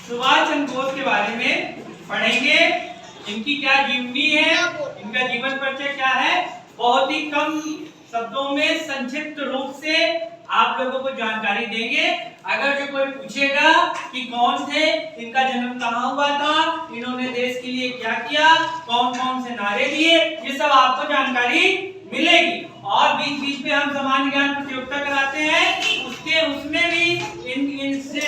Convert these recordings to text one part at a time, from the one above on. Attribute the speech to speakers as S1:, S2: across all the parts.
S1: सुभाष चंद्र बोस के बारे में पढ़ेंगे। इनकी क्या जीवनी है, इनका जीवन परिचय क्या है, बहुत ही कम शब्दों में संक्षिप्त रूप से आप लोगों को जानकारी देंगे। अगर जो कोई पूछेगा कि कौन थे, इनका जन्म कहाँ हुआ था, इन्होंने देश के लिए क्या किया, कौन कौन से नारे दिए, ये सब आपको जानकारी मिलेगी। और बीच बीच में हम सामान्य ज्ञान प्रतियोगिता कराते हैं, उसमें भी इनसे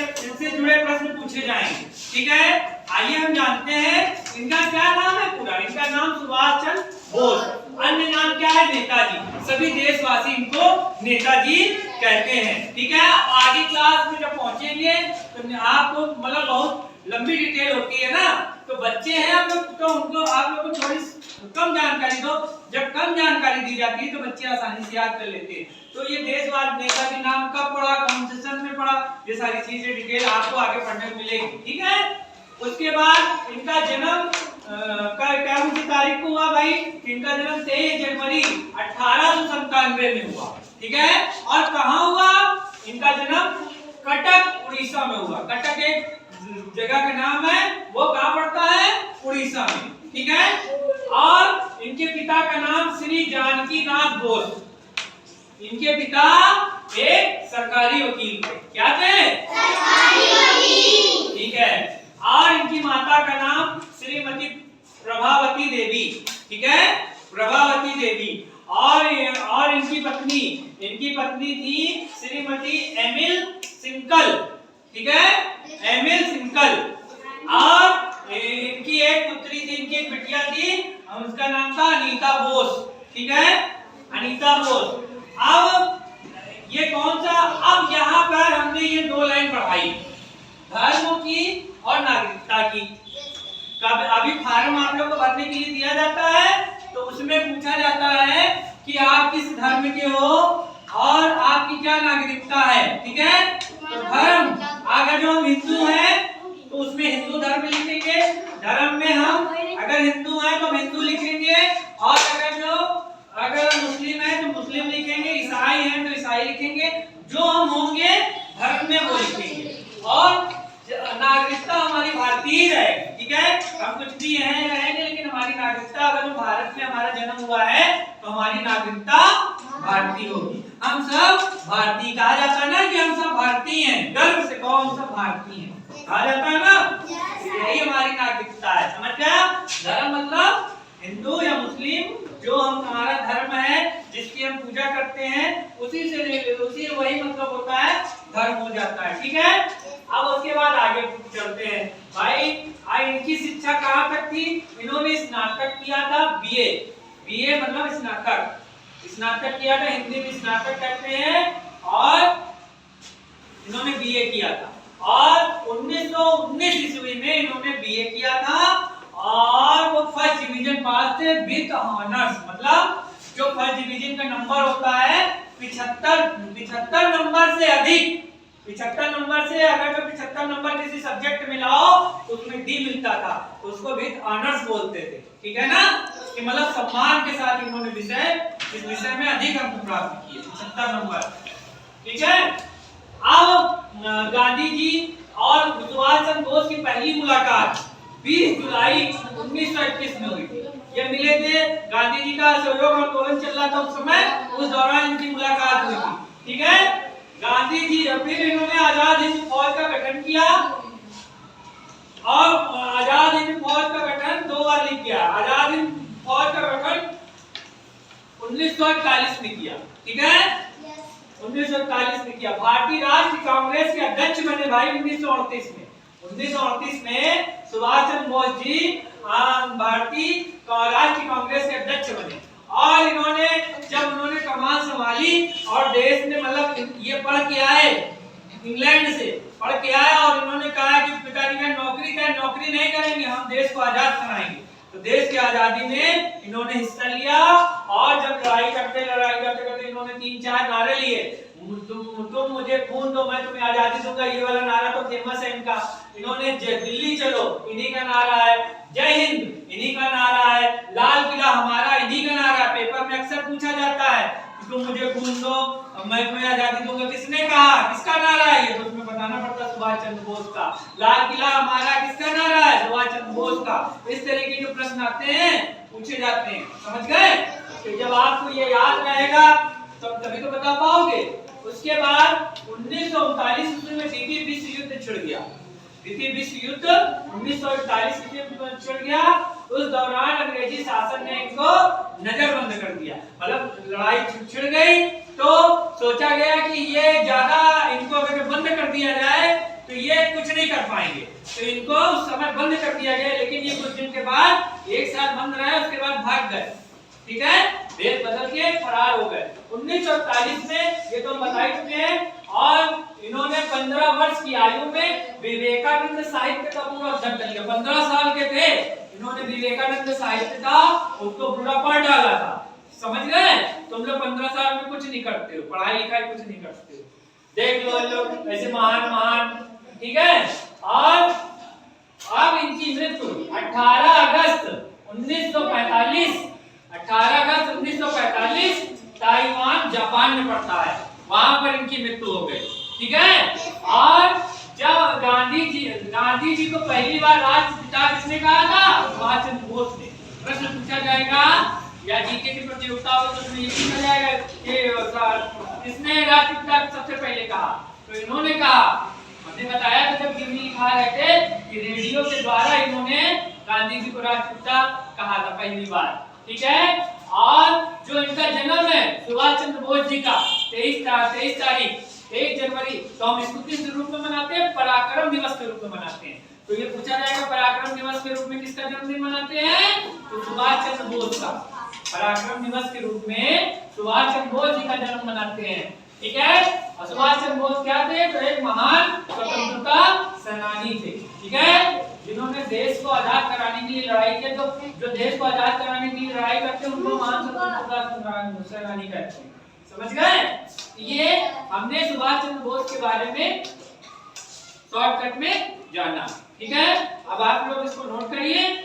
S1: जुड़े प्रश्न पूछे जाएंगे। ठीक है, आइए हम जानते हैं इनका क्या नाम है पूरा। इनका नाम सुभाष चंद्र बोस, अन्य नाम क्या है, नेताजी। सभी देशवासी इनको नेताजी कहते हैं। ठीक है, आगे क्लास में जब पहुंचेंगे तो आपको मतलब बहुत लंबी डिटेल होती है ना, तो बच्चे हैं आप लोग, तो उनको आप लोग को थोड़ी कम जानकारी दो। जब कम जानकारी दी जाती है तो बच्चे आसानी से याद कर लेते हैं। तो ये देशवासी नेताजी नाम कब पढ़ा, कौन से सन में पढ़ा, ये सारी चीजें डिटेल आपको आगे पढ़ने को मिलेगी। ठीक है, उसके बाद इनका जन्म क्या तारीख को हुआ भाई, इनका जन्म 23 जनवरी 1897 में हुआ। ठीक है, और कहाँ हुआ, इनका जन्म कटक उड़ीसा में हुआ। कटक एक जगह का नाम है, वो कहाँ पड़ता है, उड़ीसा में। ठीक है, और इनके पिता का नाम श्री जानकी नाथ बोस। इनके पिता एक सरकारी वकील थे। क्या थे, सरकारी वकील। ठीक है, और इनकी माता का नाम श्रीमती प्रभावती देवी। ठीक है, प्रभावती देवी। और इनकी पत्नी थी श्रीमती एमिल सिंकल। ठीक है, एमिल सिंकल। और इनकी एक पुत्री थी, इनकी एक बिटिया थी, उसका नाम था अनीता बोस। ठीक है, अनीता बोस। अब ये कौन सा, अब यहाँ पर हमने ये दो लाइन पढ़ाई, धर्म की और नागरिकता की। अभी फार्म आप लोग को भरने के लिए दिया जाता है, तो उसमें पूछा जाता है कि आप किस धर्म के हो और आपकी क्या नागरिकता है। ठीक है, तो धर्म, अगर जो हम हिंदू हैं तो उसमें हिंदू धर्म लिखेंगे, धर्म में हम अगर हिंदू हैं तो हिंदू लिखेंगे, और अगर मुस्लिम है तो मुस्लिम लिखेंगे, ईसाई हैं तो ईसाई लिखेंगे, जो हम होंगे धर्म में वो लिखेंगे। और नागरिकता हमारी भारतीय रहेगी। ठीक है, हम कुछ भी रहेंगे, लेकिन हमारी नागरिकता, अगर भारत में हमारा जन्म हुआ है तो हमारी नागरिकता भारतीय होगी। हम सब भारतीय कहा जाता है ना, कि हम सब भारतीय हैं, गर्व से कहो हम सब भारतीय हैं, कहा जाता है ना, यही हमारी नागरिकता है। समझ गया, धर्म मतलब हिंदू या मुस्लिम, जो हमारा धर्म है, जिसकी हम पूजा करते हैं, उसी वही मतलब होता है, धर्म हो जाता है। ठीक है, अब उसके बाद आगे चलते हैं भाई। इनकी शिक्षा कहाँ तक थी, इन्होंने स्नातक किया था, बीए मतलब स्नातक किया था, हिंदी में स्नातक कहते हैं, और इन्होंने बीए किया था। और 1919 ईस्वी में इन्होंने बीए किया था, और वो फर्स्ट डिवीजन पास थे विद ऑनर्स। मतलब जो फर्स्ट डिवीजन का नंबर होता है 75 नंबर से अधिक, 75 नंबर से अगर जो 75 नंबर किसी सब्जेक्ट में लाओ तो उसमें डी मिलता था, तो उसको विद ऑनर्स बोलते थे। ठीक है ना, कि मतलब सम्मान के साथ इन्होंने इस विषय में अधिक अंक प्राप्त किए, 75 नंबर। ठीक है, अब गांधी जी और सुभाष चंद्र बोस की पहली मुलाकात 20 जुलाई 1921 में हुई थी। ये मिले थे, गांधी जी का असहयोग आंदोलन चल रहा था उस समय, उस दौरान इनकी मुलाकात हुई थी। ठीक है, गांधी जी फिर इन्होंने आजाद हिंद फौज का गठन किया, और आजाद हिंद फौज का गठन 2 बार किया। आजाद हिंद फौज का गठन 1941 में किया। ठीक है, 1941 में किया। भारतीय राष्ट्रीय कांग्रेस के अध्यक्ष बने भाई 1938 में। 1938 में सुभाष चंद्र बोस जी भारतीय राष्ट्रीय कांग्रेस के अध्यक्ष बने, और जब उन्होंने कमान संभाली और देश में मतलब ये पढ़ के आए, इंग्लैंड से पढ़ के आए, और इन्होंने कहा कि पिताजी का नौकरी नहीं करेंगे, हम देश को आजाद कराएंगे। तो देश की आजादी में इन्होंने हिस्सा लिया, और जब लड़ाई करते इन्होंने 3-4 नारे लिए। तुम मुझे खून दो, मैं तुम्हें आजादी दूंगा, ये वाला नारा तो फेमस है इनका। इन्होंने दिल्ली चलो, इन्हीं का नारा है। जय हिंद, इन्हीं का नारा है। लाल किला हमारा, इन्हीं का नारा है। पेपर में अक्सर पूछा जाता है तुम मुझे खून दो मैं तुम्हें आजादी दूंगा, किसने कहा, किसका नारा है ये तो तुम्हें बताना पड़ता। सुभाष चंद्र बोस का। लाल किला हमारा, किसका नारा है, सुभाष चंद्र बोस का। इस तरह के जो प्रश्न आते हैं पूछे जाते हैं, समझ गए। तो जब आपको ये याद रहेगा तभी तो बता पाओगे। उसके बाद 1939 ईस्वी में द्वितीय विश्व युद्ध छिड़ गया। द्वितीय विश्व युद्ध 1948 ईस्वी में छिड़ गया। उस दौरान अंग्रेजी शासन ने इनको नजरबंद कर दिया, मतलब लड़ाई छिड़ गई तो सोचा गया कि ये ज्यादा इनको अगर बंद कर दिया जाए तो ये कुछ नहीं कर पाएंगे, तो इनको उस समय बंद कर दिया गया। लेकिन ये कुछ दिन के बाद, एक साल बंद रहे, उसके बाद भाग गए, ठीक है, देश बदल के फरार हो गए। 1948 में ये तो बता ही चुके हैं। और इन्होंने 15 वर्ष की आयु में विवेकानंद साहित्य का पूरा अध्ययन कर लिया। 15 साल के थे, इन्होंने विवेकानंद साहित्य का उसको पूरा पढ़ डाला था, समझ गए। तुम लोग 15 साल में कुछ नहीं करते हो, पढ़ाई लिखाई कुछ नहीं करते हो, देख लो लोग ऐसे महान महान, ठीक है। और अब इनकी मृत्यु 18 अगस्त 1945 ताइवान जापान में पड़ता है, वहां पर इनकी मृत्यु हो गई, ठीक है। और जब गांधी जी को पहली बार राष्ट्रपिता किसने कहा था, सुभाष चंद्र बोस ने। प्रश्न पूछा जाएगा या जीके की प्रतियोगिता हो तो उसमें ये पूछा जाएगा कि किसने राष्ट्रपिता सबसे पहले कहा, तो इन्होंने कहा। हमने बताया था जब गिरनी लिखा रहे थे कि रेडियो के द्वारा इन्होंने गांधी जी को राष्ट्रपिता कहा था पहली बार, ठीक है। और जो इनका जन्म है सुभाष चंद्र बोस जी का 23 जनवरी, तो हम इसको किस रूप में मनाते हैं, पराक्रम दिवस के रूप में मनाते हैं। तो ये पूछा जाएगा पराक्रम दिवस के रूप में किसका जन्मदिन मनाते हैं, तो सुभाष चंद्र बोस का। पराक्रम दिवस के रूप में सुभाष चंद्र बोस जी का जन्म मनाते हैं, ठीक है। और सुभाष चंद्र बोस क्या थे, तो एक महान स्वतंत्रता सेनानी थे, ठीक है, जिन्होंने देश को आजाद कराने के लिए लड़ाई की। तो जो देश को आजाद कराने के लिए लड़ाई करते हैं उनको महान स्वतंत्रता सेनानी कहते हैं, समझ गए। ये हमने सुभाष चंद्र बोस के बारे में शॉर्टकट में जाना, ठीक है। अब आप लोग इसको नोट करिए।